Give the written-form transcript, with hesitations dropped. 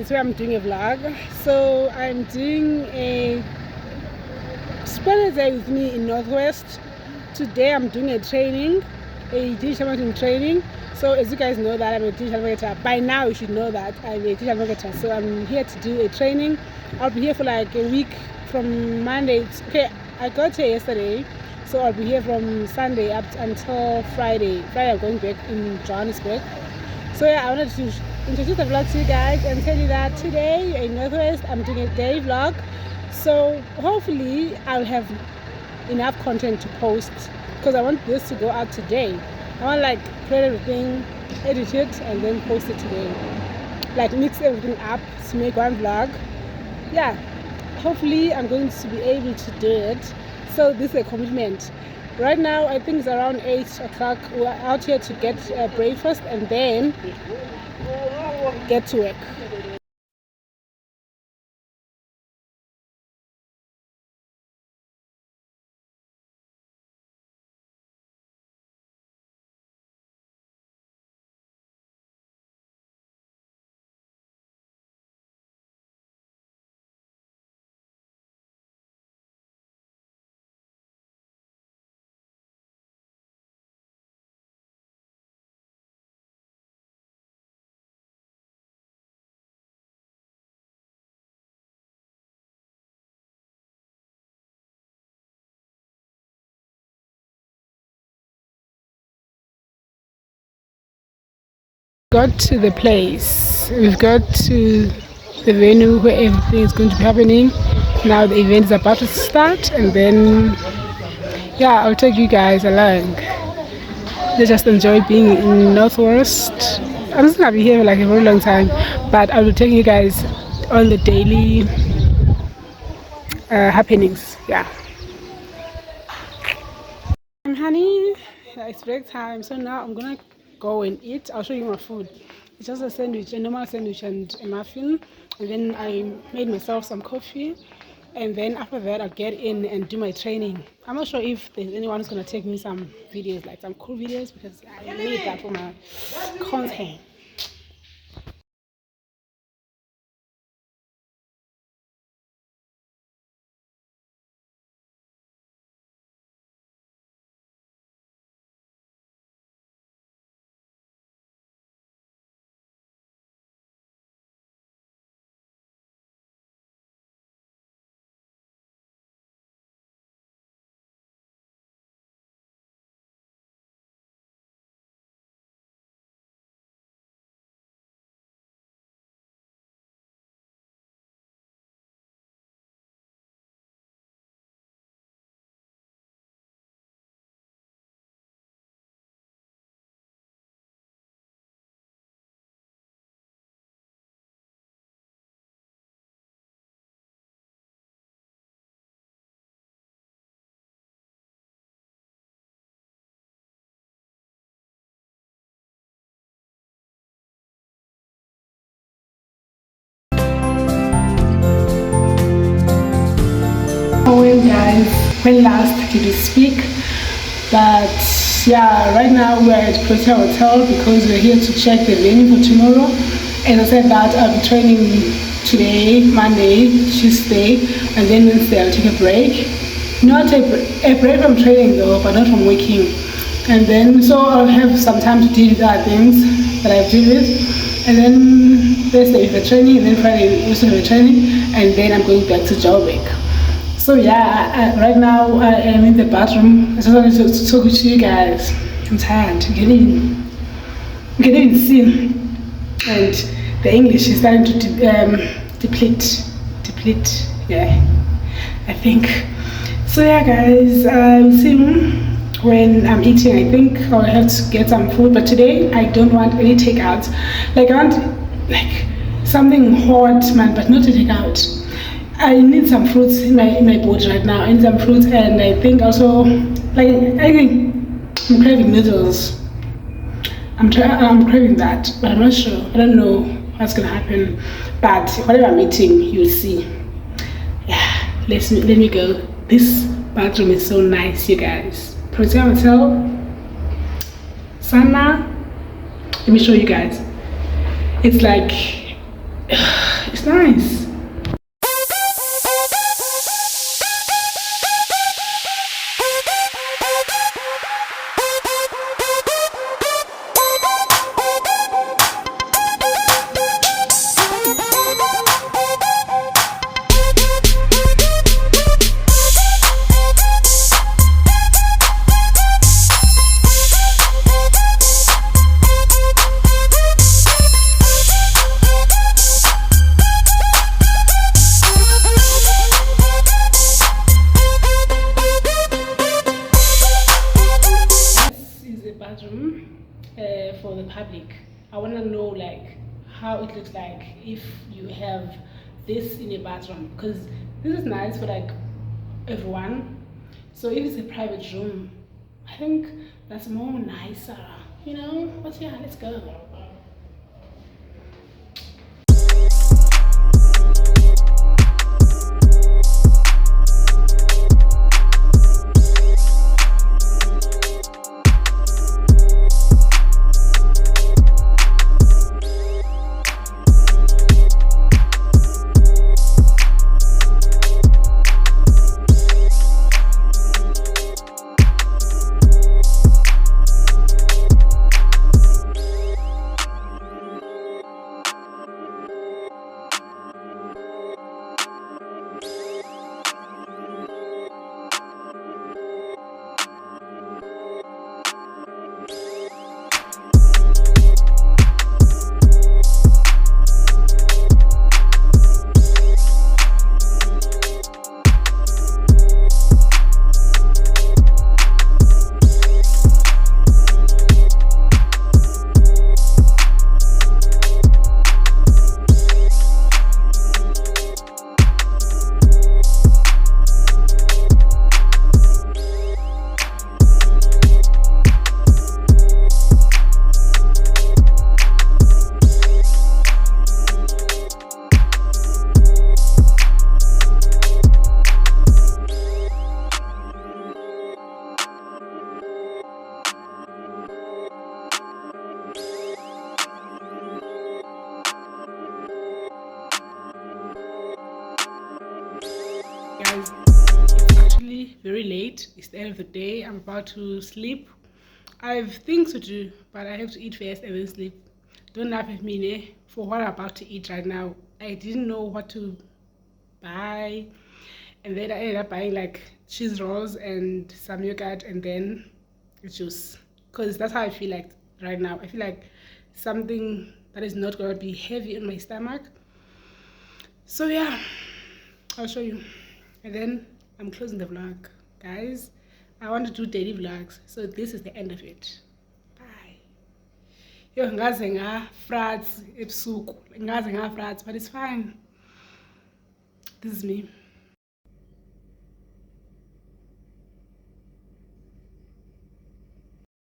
guys, where I'm doing a vlog. So I'm doing a spend a day with me in Northwest. Today I'm doing a training, a digital marketing training. So as you guys know that I'm a digital marketer. By now you should know that I'm a digital marketer. So I'm here to do a training. I'll be here for like a week from Monday. Okay, I got here yesterday. So I'll be here from Sunday up until Friday. Friday I'm going back in Johannesburg. So yeah, I wanted to introduce the vlog to you guys and tell you that today in Northwest I'm doing a day vlog. So hopefully I'll have enough content to post because I want this to go out today. I want to like create everything, edit it and then post it today. Like mix everything up to make one vlog. Yeah, hopefully I'm going to be able to do it. So this is a commitment. Right now I think it's around 8 o'clock. We're out here to get breakfast and then get to work. Got to the place. We've got to the venue where everything is going to be happening. Now the event is about to start and then yeah, I'll take you guys along. They just enjoy being in Northwest. I'm just gonna be here for like a very long time, but I will take you guys on the daily happenings. Yeah. Honey, it's break time, so now I'm gonna go and eat. I'll show you my food. It's just a sandwich, a normal sandwich and a muffin, and then I made myself some coffee, and then after that I'll get in and do my training. I'm not sure if there's anyone who's gonna take me some videos, like some cool videos, because I need that for my content. Guys, when last did we speak? But yeah, right now we're at Pretoria Hotel because we're here to check the venue for tomorrow. And I said that I'll be training today, Monday, Tuesday, and then Wednesday I'll take a break. Not a break from training though, but not from working. And then so I'll have some time to deal with other things that I deal with. And then Thursday is the training, and then Friday also the training, and then I'm going back to Joburg. So yeah, right now I am in the bathroom. I just wanted to talk to you guys. I'm tired. You can even see, and the English is starting to deplete. Yeah, I think. So yeah, guys, I'll see when I'm eating. I think I'll have to get some food, but today I don't want any takeout. Like I want like something hot, man, but not to take out. I need some fruits in my body right now. I need some fruits, and I think also like I think I'm craving noodles. I'm craving that, but I'm not sure. I don't know what's gonna happen. But whatever I'm eating, you'll see. Yeah, let me go. This bathroom is so nice, you guys. Pretoria Hotel, Sana. Let me show you guys. It's like it's nice. Bathroom for the public. I want to know like how it looks like if you have this in your bathroom, because this is nice for like everyone. So if it's a private room, I think that's more nicer, you know. But yeah, let's go. Guys, it's actually very late. It's the end of the day. I'm about to sleep. I have things to do, but I have to eat first and then sleep. Don't laugh at me, ne? For what I'm about to eat right now. I didn't know what to buy, and then I ended up buying like cheese rolls and some yogurt and then juice, because that's how I feel like right now. I feel like something that is not going to be heavy on my stomach. So yeah, I'll show you. And then I'm closing the vlog, guys. I want to do daily vlogs, so this is the end of it. Bye. Yo, ngaze frats ebusuku, ngaze frats, but it's fine. This is me.